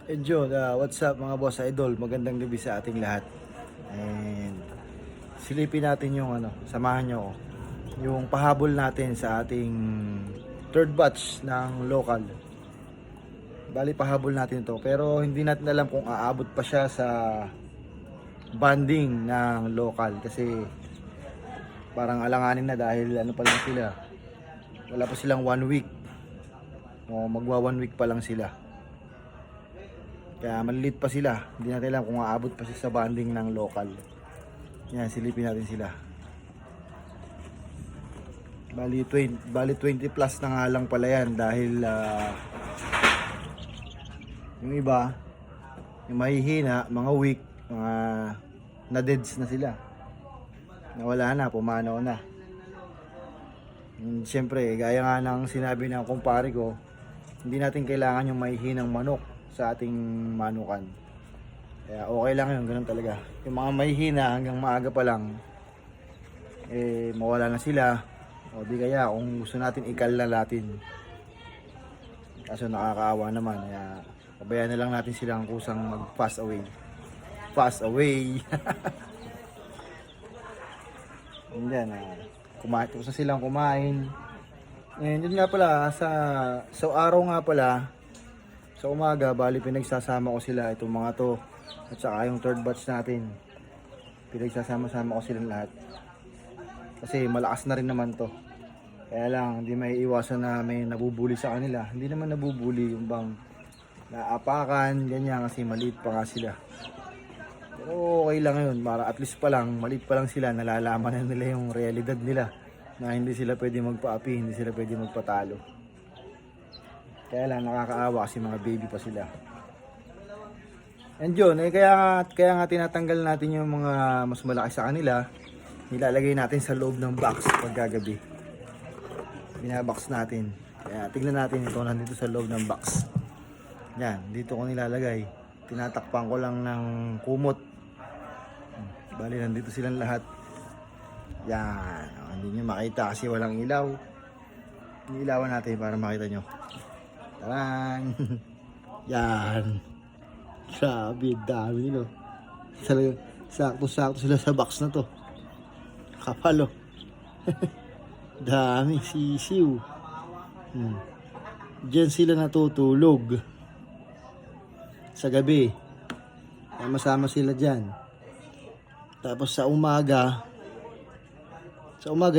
John, what's up mga boss idol? Magandang gabi sa ating lahat. And silipin natin yung samahan nyo ako. Yung pahabol natin sa ating third batch ng local. Bali pahabol natin to, pero hindi natin alam kung aabot pa siya sa banding ng local kasi parang alanganin na dahil pa lang sila. Wala pa silang 1 week. O magwa 1 week pa lang sila. Kaya maliliit pa sila. Hindi natin alam kung aabot pa siya sa banding ng local. Yan, silipin natin sila. Bali 20 plus na nga lang pala yan dahil yung iba, yung mahihina, mga weak, mga na-deads na sila. Nawala na, pumanaw na. Siyempre, gaya nga ng sinabi ng kumpare ko, hindi natin kailangan yung mahihinang manok sa ating manukan. Kaya okay lang yun, ganun talaga. Yung mga mahihina hanggang maaga pa lang, mawala na sila. O di kaya kung gusto natin ikal na natin. Kaso nakakaawa naman. Kaya pabayaan na lang natin silang kusang mag-pass away. Pass away! Yan, kumain. Tapos na silang kumain. And yun nga pala, sa araw nga pala, sa umaga, bali pinagsasama ko sila, itong mga to, at saka yung third batch natin. Pinagsasama-sama ko silang lahat. Kasi malakas na rin naman to. Kaya lang, hindi may iwasan na may nabubuli sa kanila. Hindi naman nabubuli yung bang naapakan, ganyan, kasi maliit pa nga sila. Pero okay lang yun, para at least pa lang, maliit pa lang sila, nalalaman na nila yung realidad nila. Na hindi sila pwede magpaapi, hindi sila pwede magpatalo. Kaya lang nakakaawa kasi mga baby pa sila. And yun, kaya nga tinatanggal natin yung mga mas malaki sa kanila. Nilalagay natin sa loob ng box pagkagabi. Binabox natin. Kaya tignan natin ito nandito sa loob ng box. Yan, dito ko nilalagay. Tinatakpan ko lang ng kumot. Bali nandito silang lahat. Yan, hindi nyo makita kasi walang ilaw. Inilawan natin para makita nyo. Taran! Yan. Grabe, dami nyo. Sakto-sakto sila sa box na to. Kapalo. Dami, sisiw. Diyan sila natutulog. Sa gabi. Sama-sama sila dyan. Tapos sa umaga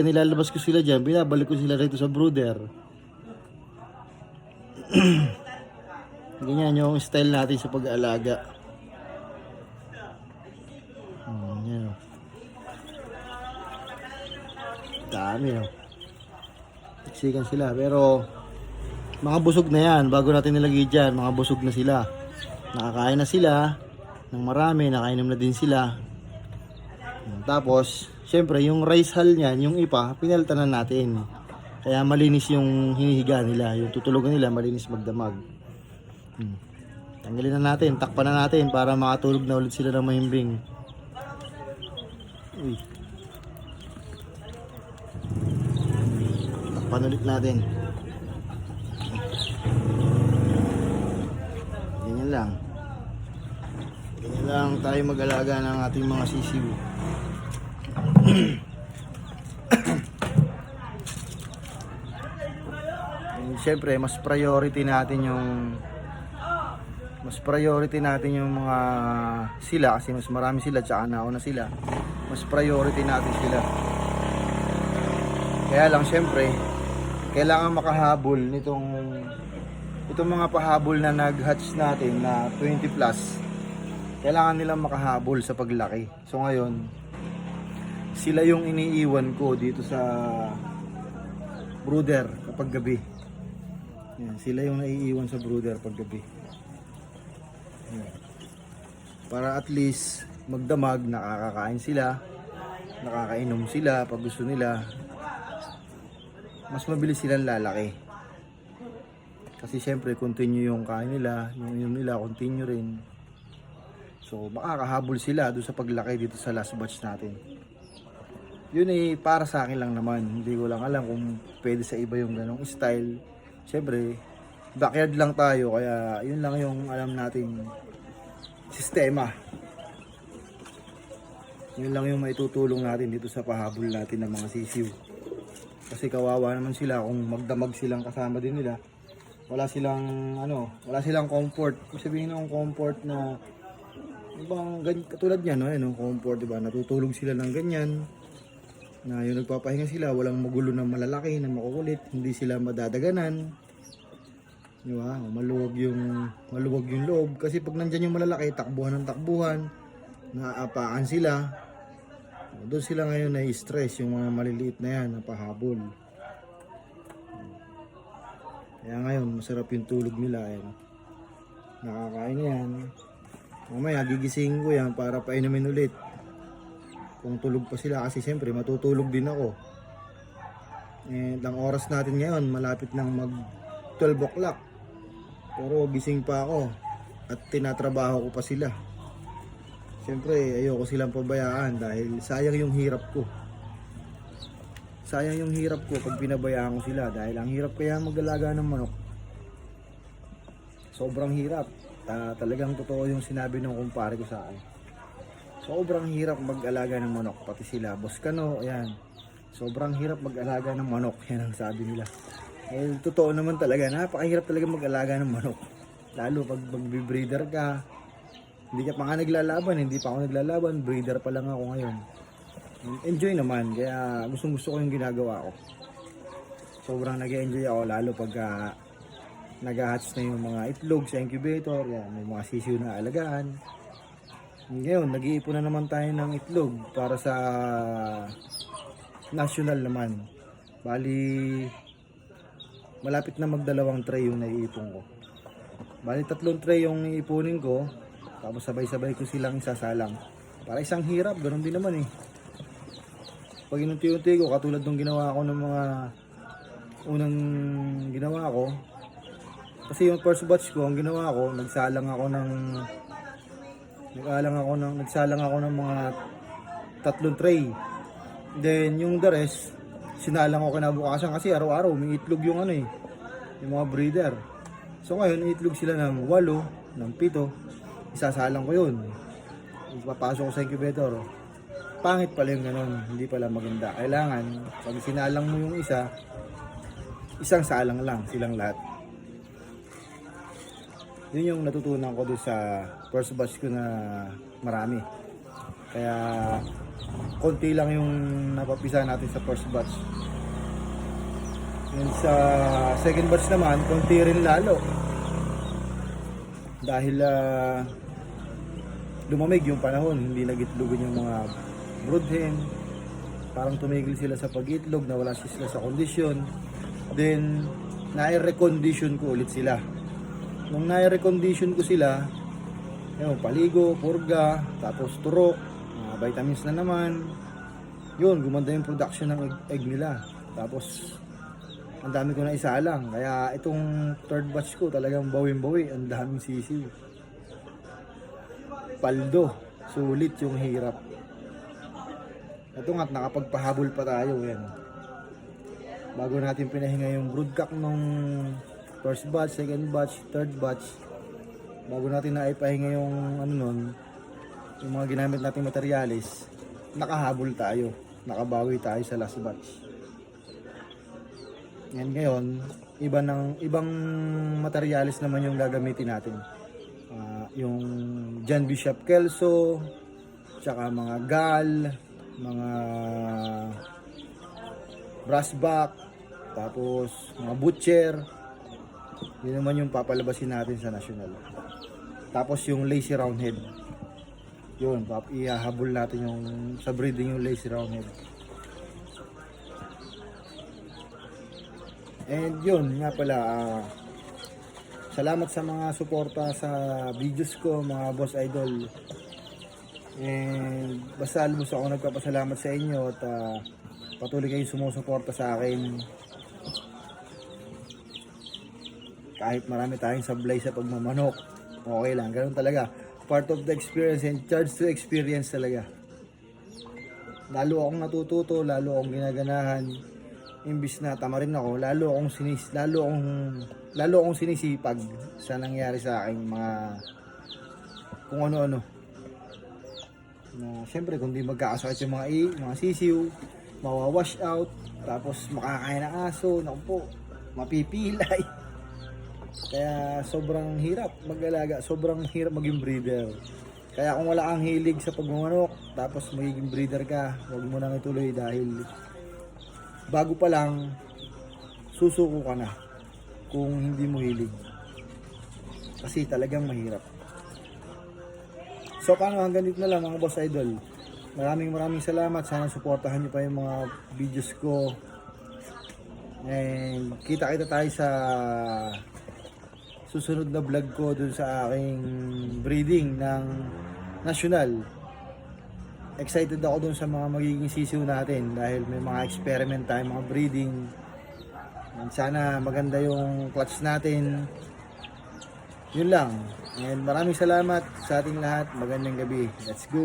nilalabas ko sila dyan. Binabalik ko sila rito sa brooder. Ganyan yung style natin sa pag-aalaga. Yan o. Dami o. Siksikan sila. Pero mga busog na yan. Bago natin nilagay dyan, mga busog na sila. Nakakain na sila ng marami. Nakainom na din sila. Tapos syempre yung rice hull niyan, yung ipa, pinalitan na natin. Kaya malinis yung hinihiga nila, yung tutulugan nila malinis magdamag. Tanggalin na natin, takpan na natin para makatulog na ulit sila ng mahimbing. Uy. Takpan ulit natin. Ganyan lang. Ganyan lang tayo mag-alaga ng ating mga sisiw. Siyempre mas priority natin yung mga sila kasi mas marami sila tsaka nauna sila. Mas priority natin sila. Kaya lang siyempre kailangan makahabol itong mga pahabol na nag-hatch natin na 20 plus. Kailangan nilang makahabol sa paglaki. So ngayon sila yung iniiwan ko dito sa brooder kapag gabi. Yan, sila yung naiiwan sa brooder pag gabi. Yan. Para at least magdamag, nakakakain sila, nakakainom sila pag gusto nila. Mas mabilis silang lalaki. Kasi syempre continue yung kain nila, yung inom nila continue rin. So makakahabol sila doon sa paglaki dito sa last batch natin. Yun para sa akin lang naman. Hindi ko lang alam kung pwede sa iba yung ganong style. Siyempre, backyard lang tayo, kaya yun lang yung alam nating sistema. Yun lang yung maitutulong natin dito sa pahabol natin ng mga sisiw. Kasi kawawa naman sila kung magdamag silang kasama din nila. Wala silang wala silang comfort. Kung sabihin ng comfort na ibang katulad niyan, no, comfort, 'di ba? Natutulog sila ng ganyan. Na yung nagpapahinga sila, walang magulo na malalaki, na makukulit, hindi sila madadaganan. 'Di ba? Maluwag yung loob kasi pag nandiyan yung malalaki, takbuhan ng takbuhan, naaapakan sila. Doon sila ngayon na-stress, yung mga maliliit na yan, napahabol. Kaya ngayon, masarap yung tulog nila. Ayan. Nakakain na yan. Mamaya, gigisingin ko yan para painumin ulit. Kung tulog pa sila, kasi siyempre matutulog din ako. And ang oras natin ngayon, malapit nang mag 12 o'clock. Pero gising pa ako at tinatrabaho ko pa sila. Siyempre, ayoko silang pabayaan dahil sayang yung hirap ko. Sayang yung hirap ko pag pinabayaan ko sila dahil ang hirap kaya mag-alaga ng manok. Sobrang hirap. Talagang totoo yung sinabi ng kumpare ko sa akin. Sobrang hirap mag-alaga ng manok. Pati sila, Boss Kano, ayan. Sobrang hirap mag-alaga ng manok. Yan ang sabi nila. Eh, totoo naman talaga. Napakahirap talaga mag-alaga ng manok. Lalo pag mag-breeder ka. Hindi ka pa nga naglalaban, hindi pa ako naglalaban, breeder pa lang ako ngayon. Enjoy naman, kaya gustong gusto ko yung ginagawa ko. Sobrang nag-enjoy ako, lalo pag nag-hatch na yung mga itlog sa incubator, yan, may mga sisiw na alagaan. Ngayon, nag-iipon na naman tayo ng itlog para sa national naman. Bali, malapit na magdalawang tray yung naiipon ko. Bali, 3 tray yung iipunin ko. Tapos sabay-sabay ko silang isasalang. Para isang hirap, ganun din naman eh. Pag inunti-unti ko, katulad ng ginawa ko ng mga unang ginawa ko. Kasi yung first batch ko, ang ginawa ko, nagsalang ako ng mga 3 tray. Then yung the rest, sinalang ko kinabukasan kasi araw-araw may itlog yung yung mga breeder. So ngayon, itlog sila ng 8, ng 7. Isasalang ko yun. Ipapasok ko sa incubator. Pangit pala yung ganun. Hindi pala maganda. Kailangan, pag sinalang mo yung isang salang lang silang lahat. Yun yung natutunan ko doon sa first batch ko na marami. Kaya, konti lang yung napapisa natin sa first batch. Yun sa second batch naman, konti rin lalo. Dahil lumamig yung panahon, hindi nagitlogan yung mga broodhen. Parang tumigil sila sa pag-itlog, nawala sila sa kondisyon. Then, na-recondition ko ulit sila. Nung na-recondition ko sila, yun, paligo, purga, tapos turok, vitamins na naman. Yun, gumanda yung production ng egg nila. Tapos, ang dami ko na isalang. Kaya itong third batch ko talagang bawing-bawi. Ang daming sisiw. Paldo. Sulit yung hirap. Ito nga't nakapagpahabol pa tayo. Yan. Bago natin pinahinga yung broodcock nung first batch, second batch, third batch. Bago natin naipahinga yung yung mga ginamit nating materialis, nakahabol tayo. Nakabawi tayo sa last batch. Yan ngayon, ibang materialis naman yung gagamitin natin. Yung John Bishop Kelso, tsaka mga gal, mga brassback, tapos mga butcher. Yun naman yung papalabasin natin sa national. Tapos yung lazy roundhead. Yun, ihahabol natin yung sa breeding yung lazy roundhead. And yun nga pala, salamat sa mga suporta sa videos ko, mga boss idol. And basta lubos ako nagpapasalamat sa inyo at patuloy kayong sumusuporta sa akin. Kahit marami tayong sablay sa pagmamanok, okay lang, ganun talaga. Part of the experience and charge to experience talaga. Lalo akong natututo, lalo akong ginaganahan. imbis na tamarin ako, lalo akong sinisipag sa nangyari sa aking mga kung ano-ano. Na syempre kung di magkakasakit yung mga sisiw, mawawash out, tapos makakain ng aso, naku po, mapipilay. Kaya sobrang hirap mag-alaga, sobrang hirap maging breeder. Kaya kung wala kang hilig sa pagmamanok, tapos magiging breeder ka, huwag mo nang ituloy dahil bago pa lang, susuko ka na kung hindi mo hilig. Kasi talagang mahirap. So paano, hanggang dito na lang mga boss idol. Maraming salamat. Sana suportahan niyo pa yung mga videos ko. And kita tayo sa susunod na vlog ko dun sa aking breeding ng national. Excited ako dun sa mga magiging sisiw natin dahil may mga experiment tayo, mga breeding. And sana maganda yung clutch natin. Yun lang. And maraming salamat sa ating lahat. Magandang gabi. Let's go!